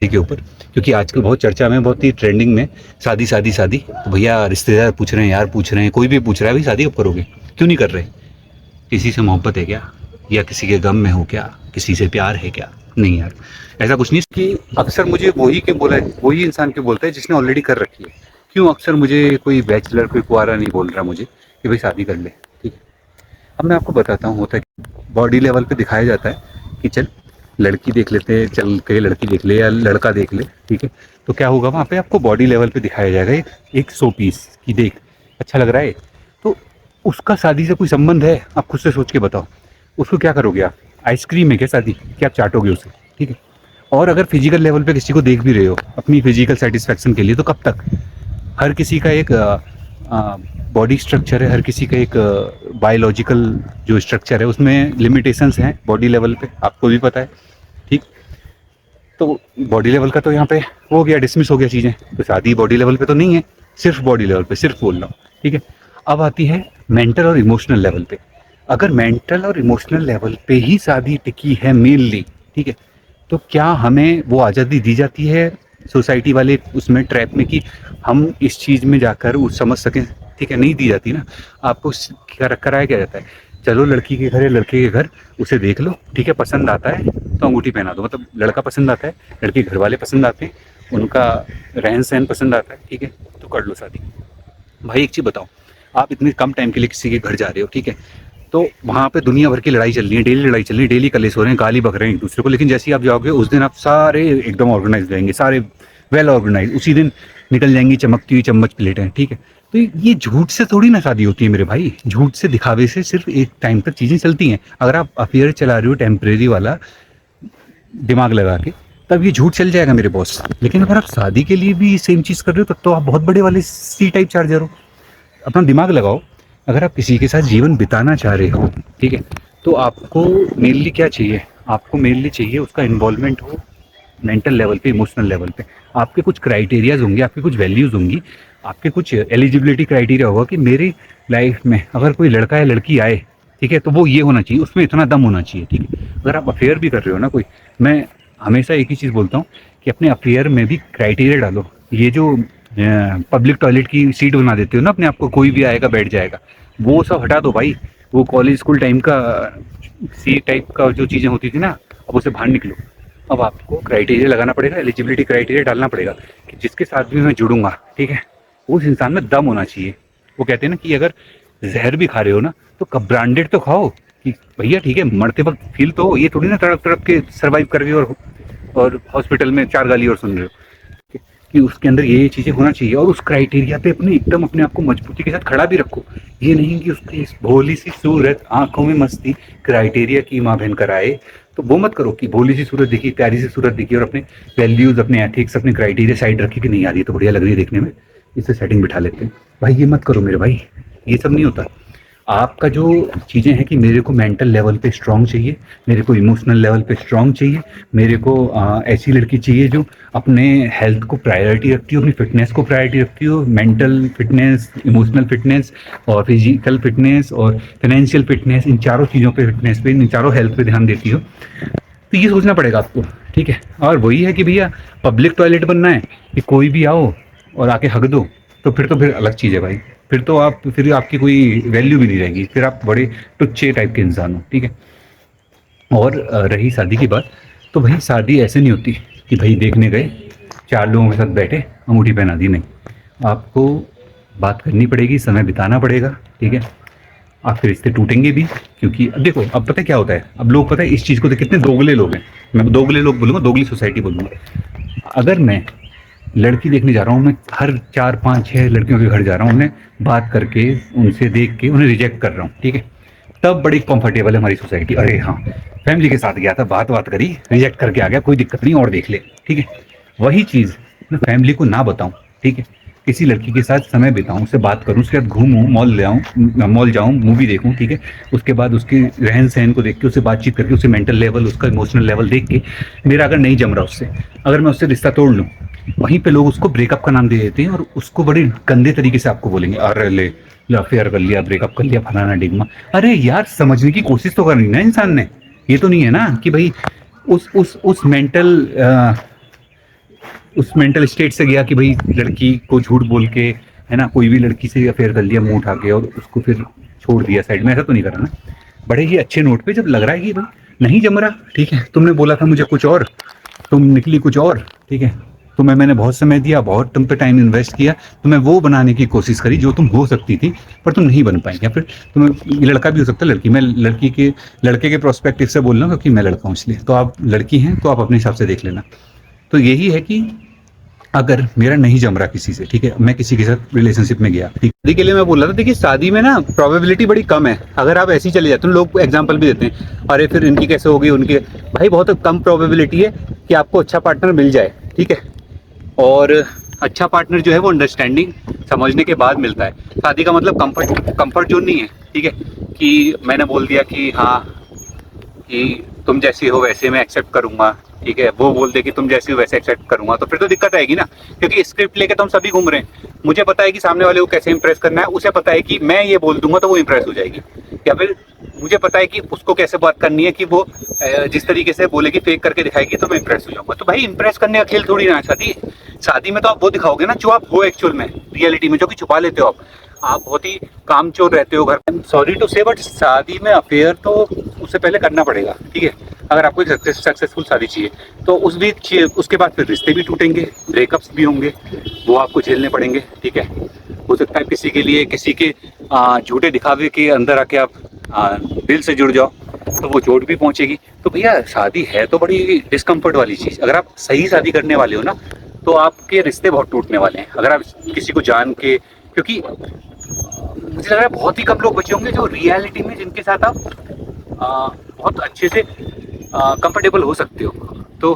के ऊपर, क्योंकि आजकल बहुत चर्चा में, बहुत ही ट्रेंडिंग में शादी शादी शादी। तो भैया रिश्तेदार पूछ रहे हैं, यार पूछ रहे हैं, कोई भी पूछ रहा है, भाई शादी कब करोगे, क्यों नहीं कर रहे? किसी से मोहब्बत है क्या, या किसी के गम में हो क्या, किसी से प्यार है क्या? नहीं यार, ऐसा कुछ नहीं। कि अक्सर मुझे वही के बोला है, वही इंसान के बोलता है जिसने ऑलरेडी कर रखी है। क्यों अक्सर मुझे कोई बैचलर, कोई कुआरा नहीं बोल रहा मुझे कि भाई शादी कर ले, ठीक है? अब मैं आपको बताता हूँ, होता है बॉडी लेवल पे दिखाया जाता है कि चल लड़की देख लेते हैं, चल के लड़की देख ले या लड़का देख ले, ठीक है? तो क्या होगा, वहाँ पे आपको बॉडी लेवल पे दिखाया जाएगा एक शो पीस की, देख अच्छा लग रहा है। तो उसका शादी से कोई संबंध है? आप खुद से सोच के बताओ। उसको क्या करोगे आप? आइसक्रीम है क्या शादी, क्या आप चाटोगे उसे? ठीक है। और अगर फिजिकल लेवल पे किसी को देख भी रहे हो अपनी फिजिकल सेटिस्फेक्शन के लिए, तो कब तक? हर किसी का एक बॉडी स्ट्रक्चर है, हर किसी का एक बायोलॉजिकल जो स्ट्रक्चर है उसमें लिमिटेशंस हैं बॉडी लेवल पे, आपको भी पता है, ठीक? तो बॉडी लेवल का तो यहाँ पे हो गया, डिसमिस हो गया चीज़ें। तो शादी बॉडी लेवल पे तो नहीं है, सिर्फ बॉडी लेवल पे, सिर्फ बोल रहा हूँ, ठीक है? अब आती है मेंटल और इमोशनल लेवल पे। अगर मेंटल और इमोशनल लेवल पे ही शादी टिकी है मेनली, ठीक है, तो क्या हमें वो आज़ादी दी जाती है सोसाइटी वाले उसमें ट्रैप में कि हम इस चीज़ में जाकर उस समझ सकें? ठीक है, नहीं दी जाती ना। आपको कराया क्या जाता है, चलो लड़की के घर या लड़के के घर, उसे देख लो, ठीक है, पसंद आता है तो अंगूठी पहना दो। मतलब लड़का पसंद आता है, लड़के घर वाले पसंद आते हैं, उनका रहन सहन पसंद आता है, ठीक है, तो कर लो शादी। भाई एक चीज़ बताओ, आप इतने कम टाइम के लिए किसी के घर जा रहे हो, ठीक है, तो वहाँ पे दुनिया भर की लड़ाई चल रही है, डेली लड़ाई चल रही है, डेली कलेश हो रहे हैं, गाली बक रहे हैं एक दूसरे को, लेकिन जैसे ही आप जाओगे उस दिन आप सारे एकदम ऑर्गेनाइज रहेंगे, सारे वेल ऑर्गेनाइज, उसी दिन निकल जाएंगी चमकती हुई चम्मच प्लेटें, ठीक है? तो ये झूठ से थोड़ी ना शादी होती है मेरे भाई, झूठ से, दिखावे से सिर्फ एक टाइम तक चीज़ें चलती हैं। अगर आप अफेयर चला रहे हो टेम्परेरी वाला दिमाग लगा के, तब ये झूठ चल जाएगा मेरे बॉस। लेकिन अगर आप शादी के लिए भी सेम चीज़ कर रहे हो, तब तो आप बहुत बड़े वाले सी टाइप चार्जर हो। अपना दिमाग लगाओ। अगर आप किसी के साथ जीवन बिताना चाह रहे हो, ठीक है, तो आपको मेनली क्या चाहिए? आपको मेनली चाहिए उसका इन्वॉल्वमेंट हो मेंटल लेवल पे, इमोशनल लेवल पे। आपके कुछ क्राइटेरियाज होंगे, आपकी कुछ वैल्यूज़ होंगी, आपके कुछ एलिजिबिलिटी क्राइटेरिया होगा कि मेरी लाइफ में अगर कोई लड़का या लड़की आए, ठीक है, तो वो ये होना चाहिए, उसमें इतना दम होना चाहिए, ठीक है? अगर आप अफेयर भी कर रहे हो ना कोई, मैं हमेशा एक ही चीज़ बोलता हूँ कि अपने अफेयर में भी क्राइटेरिया डालो। ये जो पब्लिक टॉयलेट की सीट बना देते हो ना अपने आप को, कोई भी आएगा बैठ जाएगा, वो सब हटा दो भाई। वो कॉलेज स्कूल टाइम का सी टाइप का जो चीज़ें होती थी ना, अब उसे बाहर निकलो। अब आपको क्राइटेरिया लगाना पड़ेगा, एलिजिबिलिटी क्राइटेरिया डालना पड़ेगा कि जिसके साथ भी मैं जुड़ूंगा, ठीक है, उस इंसान में दम होना चाहिए। वो कहते हैं ना कि अगर जहर भी खा रहे हो ना, तो कब ब्रांडेड तो खाओ कि भैया ठीक है, मरते वक्त फील तो हो, ये थोड़ी ना तड़प तड़प के सर्वाइव कर रहे हो और हॉस्पिटल में चार गाली और सुन रहे हो। कि उसके अंदर ये चीज़ें होना चाहिए, और उस क्राइटेरिया पे अपने एकदम अपने आप को मजबूती के साथ खड़ा भी रखो। ये नहीं कि उसकी इस भोली सी सूरत, आंखों में मस्ती, क्राइटेरिया की माँ बहन कराए। तो वो मत करो कि भोली सी सूरत दिखी, प्यारी सी सूरत दिखी, और अपने वैल्यूज, अपने एथिक्स, अपने क्राइटेरिया साइड रखी कि नहीं यार ये तो बढ़िया लग रही है देखने में, इससे सेटिंग बिठा लेते हैं। भाई ये मत करो मेरे भाई, ये सब नहीं होता। आपका जो चीज़ें हैं कि मेरे को मेंटल लेवल पे स्ट्रांग चाहिए, मेरे को इमोशनल लेवल पे स्ट्रांग चाहिए, मेरे को ऐसी लड़की चाहिए जो अपने हेल्थ को प्रायोरिटी रखती हो, अपनी फिटनेस को प्रायोरिटी रखती हो, मेंटल फिटनेस, इमोशनल फिटनेस और फिजिकल फिटनेस और फाइनेंशियल फिटनेस, इन चारों चीज़ों पे, फिटनेस पे, इन चारों हेल्थ पे ध्यान देती हो। तो ये सोचना पड़ेगा आपको, ठीक है? और वही है कि भैया पब्लिक टॉयलेट बनना है कि कोई भी आओ और आके हक दो, तो फिर अलग चीज़ है भाई। फिर आपकी कोई वैल्यू भी नहीं रहेगी, फिर आप बड़े टुच्चे टाइप के इंसान हो, ठीक है? और रही शादी की बात, तो भाई शादी ऐसे नहीं होती कि भाई देखने गए, चार लोगों के साथ बैठे, अंगूठी पहना दी, नहीं। आपको बात करनी पड़ेगी, समय बिताना पड़ेगा, ठीक है? आपके रिश्ते टूटेंगे भी, क्योंकि अब देखो, अब पता है क्या होता है, अब लोग पता है इस चीज़ को देख, कितने दोगले लोग हैं। मैं दोगले लोग बोलूँगा, दोगली सोसाइटी बोलूँगा। अगर मैं लड़की देखने जा रहा हूँ, मैं हर 4 5 6 लड़कियों के घर जा रहा हूँ, उन्हें बात करके, उनसे देख के उन्हें रिजेक्ट कर रहा हूँ, ठीक है, तब बड़ी कंफर्टेबल है हमारी सोसाइटी। अरे हाँ, फैमिली के साथ गया था, बात बात करी, रिजेक्ट करके आ गया, कोई दिक्कत नहीं, और देख ले, ठीक है? वही चीज़ मैं फैमिली को ना बताऊँ, ठीक है, किसी लड़की के साथ समय बिताऊँ, उससे बात करूँ, उसके साथ घूमूँ, मॉल ले आऊँ, मॉल जाऊँ, मूवी देखूँ, ठीक है, उसके बाद उसके रहन सहन को देख के, उससे बातचीत करके, उससे मेंटल लेवल, उसका इमोशनल लेवल देख के, मेरा अगर नहीं जम रहा उससे, अगर मैं उससे रिश्ता तोड़ लूँ, वहीं पे लोग उसको ब्रेकअप का नाम दे देते हैं और उसको बड़े गंदे तरीके से आपको बोलेंगे, अरे ले अफेयर कर लिया, ब्रेकअप कर लिया, फलाना डिगमा। अरे यार, समझने की कोशिश तो करनी ना इंसान ने। ये तो नहीं है ना कि भाई उस मेंटल उस मेंटल स्टेट से गया कि भाई लड़की को झूठ बोल के, है ना, कोई भी लड़की से अफेयर कर लिया मुंह उठा के और उसको फिर छोड़ दिया साइड में, ऐसा तो नहीं करा ना। बड़े ही अच्छे नोट पे जब लग रहा है कि भाई नहीं जम रहा, ठीक है, तुमने बोला था मुझे कुछ और, तुम निकली कुछ और, ठीक है, मैंने बहुत समय दिया, बहुत तुम पे टाइम इन्वेस्ट किया, तुम्हें वो बनाने की कोशिश करी जो तुम हो सकती थी, पर तुम नहीं बन पाई। या फिर तुम्हें, लड़का भी हो सकता है, लड़की, मैं लड़के के प्रोस्पेक्टिव से बोल रहा हूँ क्योंकि मैं लड़का हूँ इसलिए, तो आप लड़की हैं तो आप अपने हिसाब से देख लेना। तो यही है कि अगर मेरा नहीं जम रहा किसी से, ठीक है, मैं किसी के साथ रिलेशनशिप में गया, ठीक, शादी के लिए मैं बोल रहा था, देखिए शादी में ना प्रोबेबिलिटी बड़ी कम है। अगर आप ऐसे ही चले जाते हैं, लोग एग्जांपल भी देते हैं, अरे फिर इनकी कैसे होगी उनके, भाई बहुत कम प्रोबेबिलिटी है कि आपको अच्छा पार्टनर मिल जाए, ठीक है। और अच्छा पार्टनर जो है वो अंडरस्टैंडिंग समझने के बाद मिलता है। शादी का मतलब कंफर्ट जोन नहीं है, ठीक है, कि मैंने बोल दिया कि हाँ कि तुम जैसी हो वैसे मैं एक्सेप्ट करूंगा, ठीक है, वो बोल दे कि तुम जैसी हो वैसे एक्सेप्ट करूंगा, तो फिर तो दिक्कत आएगी ना, क्योंकि स्क्रिप्ट लेके तो हम सभी घूम रहे हैं। मुझे पता है कि सामने वाले को कैसे इंप्रेस करना है, उसे पता है कि मैं ये बोल दूंगा तो वो इंप्रेस हो जाएगी, या फिर मुझे पता है कि उसको कैसे बात करनी है कि वो जिस तरीके से बोलेगी, फेक करके दिखाएगी तो मैं इंप्रेस हो जाऊंगा। तो भाई इंप्रेस करने का खेल थोड़ी ना शादी। शादी में तो आप वो दिखाओगे ना जो आप हो एक्चुअल में, रियलिटी में, जो कि छुपा लेते हो आप बहुत ही कामचोर रहते हो घर में, सॉरी टू से, बट शादी में अफेयर तो उससे पहले करना पड़ेगा, ठीक है। अगर आपको एक सक्सेसफुल शादी चाहिए तो उसके बाद फिर रिश्ते भी टूटेंगे, ब्रेकअप्स भी होंगे, वो आपको झेलने पड़ेंगे, ठीक है। हो सकता है किसी के लिए किसी के झूठे दिखावे के अंदर आके आप दिल से जुड़ जाओ तो वो चोट भी पहुंचेगी। तो भैया शादी है तो बड़ी डिस्कम्फर्ट वाली चीज़। अगर आप सही शादी करने वाले हो ना तो आपके रिश्ते बहुत टूटने वाले हैं, अगर आप किसी को जान के, क्योंकि मुझे लग रहा है बहुत ही कम लोग बचे होंगे जो रियलिटी में, जिनके साथ आप बहुत अच्छे से कंफर्टेबल हो सकते हो। तो